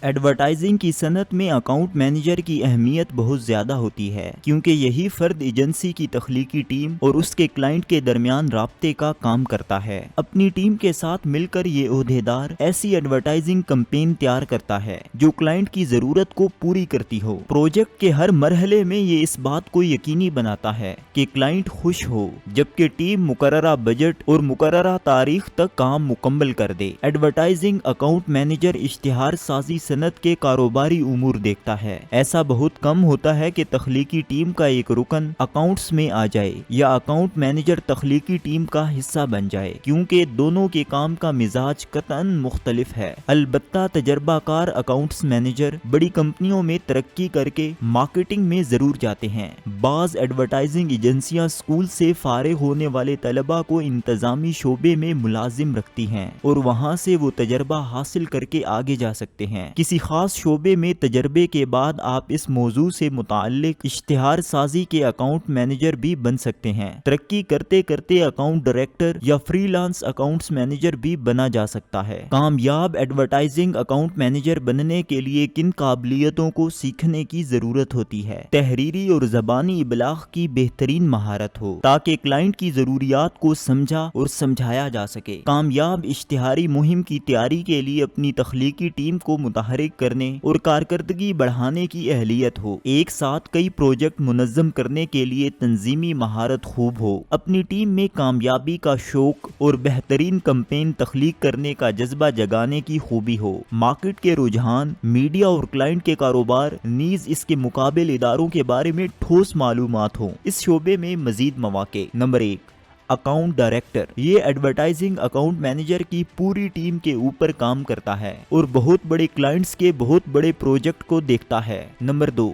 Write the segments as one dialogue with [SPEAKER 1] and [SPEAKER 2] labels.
[SPEAKER 1] Advertising کی صنعت میں اکاؤنٹ مینیجر کی اہمیت بہت زیادہ ہوتی ہے کیونکہ یہی فرد ایجنسی کی تخلیقی ٹیم اور اس کے کلائنٹ کے درمیان رابطے کا کام کرتا ہے۔ اپنی ٹیم کے ساتھ مل کر یہ عہدیدار ایسی ایڈورٹائزنگ کمپین تیار کرتا ہے جو کلائنٹ کی ضرورت کو پوری کرتی ہو۔ پروجیکٹ کے ہر مرحلے میں یہ اس بات کو یقینی بناتا ہے کہ کلائنٹ خوش ہو جبکہ ٹیم مقررہ بجٹ اور مقررہ تاریخ تک کام مکمل کر دے۔ ایڈورٹائزنگ اکاؤنٹ مینیجر اشتہار سازی صنعت کے کاروباری امور دیکھتا ہے۔ ایسا بہت کم ہوتا ہے کہ تخلیقی ٹیم کا ایک رکن اکاؤنٹس میں آ جائے یا اکاؤنٹ مینیجر تخلیقی ٹیم کا حصہ بن جائے کیونکہ دونوں کے کام کا مزاج قطعاً مختلف ہے۔ البتہ تجربہ کار اکاؤنٹس مینیجر بڑی کمپنیوں میں ترقی کر کے مارکیٹنگ میں ضرور جاتے ہیں۔ بعض ایڈورٹائزنگ ایجنسیاں اسکول سے فارغ ہونے والے طلباء کو انتظامی شعبے میں ملازم رکھتی ہیں اور وہاں سے وہ تجربہ حاصل کر کے آگے جا سکتے ہیں۔ کسی خاص شعبے میں تجربے کے بعد آپ اس موضوع سے متعلق اشتہار سازی کے اکاؤنٹ مینیجر بھی بن سکتے ہیں۔ ترقی کرتے کرتے اکاؤنٹ ڈائریکٹر یا فری لانس اکاؤنٹس مینیجر بھی بنا جا سکتا ہے۔ کامیاب ایڈورٹائزنگ اکاؤنٹ مینیجر بننے کے لیے کن قابلیتوں کو سیکھنے کی ضرورت ہوتی ہے؟ تحریری اور زبانی ابلاغ کی بہترین مہارت ہو تاکہ کلائنٹ کی ضروریات کو سمجھا اور سمجھایا جا سکے۔ کامیاب اشتہاری مہم کی تیاری کے لیے اپنی تخلیقی ٹیم کو متحرک کرنے اور کارکردگی بڑھانے کی اہلیت ہو۔ ایک ساتھ کئی پروجیکٹ منظم کرنے کے لیے تنظیمی مہارت خوب ہو۔ اپنی ٹیم میں کامیابی کا شوق اور بہترین کمپین تخلیق کرنے کا جذبہ جگانے کی خوبی ہو۔ مارکیٹ کے رجحان، میڈیا اور کلائنٹ کے کاروبار نیز اس کے مقابل اداروں کے بارے میں ٹھوس معلومات ہوں۔ اس شعبے میں مزید مواقع۔ Number 1، account director. یہ ایڈورٹائزنگ اکاؤنٹ مینیجر کی پوری ٹیم کے اوپر کام کرتا ہے اور بہت بڑے کلائنٹس کے بہت بڑے پروجیکٹ کو دیکھتا ہے۔ Number 2،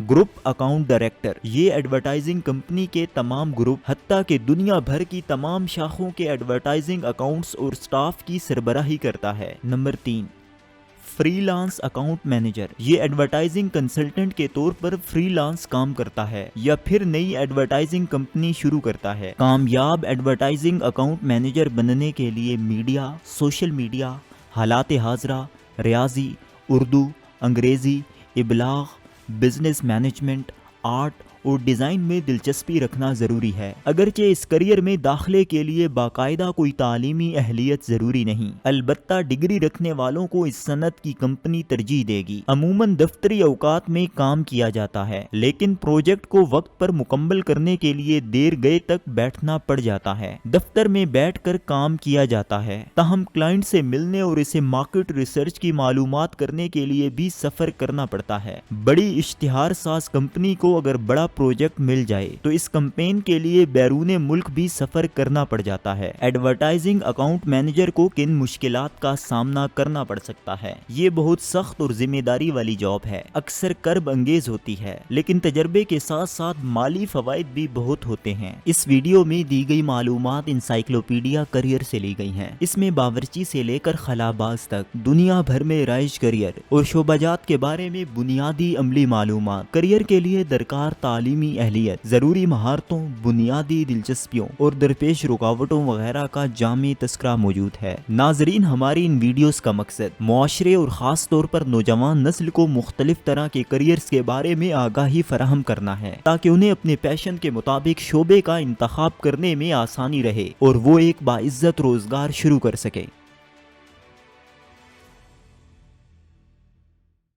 [SPEAKER 1] group account director. یہ ایڈورٹائزنگ کمپنی کے تمام گروپ حتیٰ کہ دنیا بھر کی تمام شاخوں کے ایڈورٹائزنگ اکاؤنٹس اور سٹاف کی سربراہی کرتا ہے۔ Number 3، free lance account manager. یہ ایڈورٹائزنگ کنسلٹنٹ کے طور پر فری لانس کام کرتا ہے یا پھر نئی ایڈورٹائزنگ کمپنی شروع کرتا ہے۔ کامیاب ایڈورٹائزنگ اکاؤنٹ مینیجر بننے کے لیے میڈیا، سوشل میڈیا، حالات حاضرہ، ریاضی، اردو، انگریزی، ابلاغ، بزنس مینجمنٹ، آرٹ اور ڈیزائن میں دلچسپی رکھنا ضروری ہے۔ اگرچہ اس کریئر میں داخلے کے لیے باقاعدہ کوئی تعلیمی اہلیت ضروری نہیں، البتہ ڈگری رکھنے والوں کو اس صنعت کی کمپنی ترجیح دے گی۔ عموماً دفتری اوقات میں کام کیا جاتا ہے لیکن پروجیکٹ کو وقت پر مکمل کرنے کے لیے دیر گئے تک بیٹھنا پڑ جاتا ہے۔ دفتر میں بیٹھ کر کام کیا جاتا ہے تاہم کلائنٹ سے ملنے اور اسے مارکیٹ ریسرچ کی معلومات کرنے کے لیے بھی سفر کرنا پڑتا ہے۔ بڑی اشتہار ساز کمپنی کو اگر بڑا پروجیکٹ مل جائے تو اس کمپین کے لیے بیرون ملک بھی سفر کرنا پڑ جاتا ہے۔ ایڈورٹائزنگ اکاؤنٹ مینیجر کو کن مشکلات کا سامنا کرنا پڑ سکتا ہے؟ یہ بہت سخت اور ذمہ داری والی جاب ہے، اکثر کرب انگیز ہوتی ہے لیکن تجربے کے ساتھ ساتھ مالی فوائد بھی بہت ہوتے ہیں۔ اس ویڈیو میں دی گئی معلومات انسائکلوپیڈیا کریئر سے لی گئی ہیں۔ اس میں باورچی سے لے کر خلاباز تک دنیا بھر میں رائج کریئر اور شعبہ جات کے بارے میں بنیادی عملی معلومات، کریئر کے لیے درکار تعلیمی اہلیت، ضروری مہارتوں، بنیادی دلچسپیوں اور درپیش رکاوٹوں وغیرہ کا جامع تذکرہ موجود ہے۔ ناظرین، ہماری ان ویڈیوز کا مقصد معاشرے اور خاص طور پر نوجوان نسل کو مختلف طرح کے کریئرز کے بارے میں آگاہی فراہم کرنا ہے تاکہ انہیں اپنے پیشن کے مطابق شعبے کا انتخاب کرنے میں آسانی رہے اور وہ ایک باعزت روزگار شروع کر سکے۔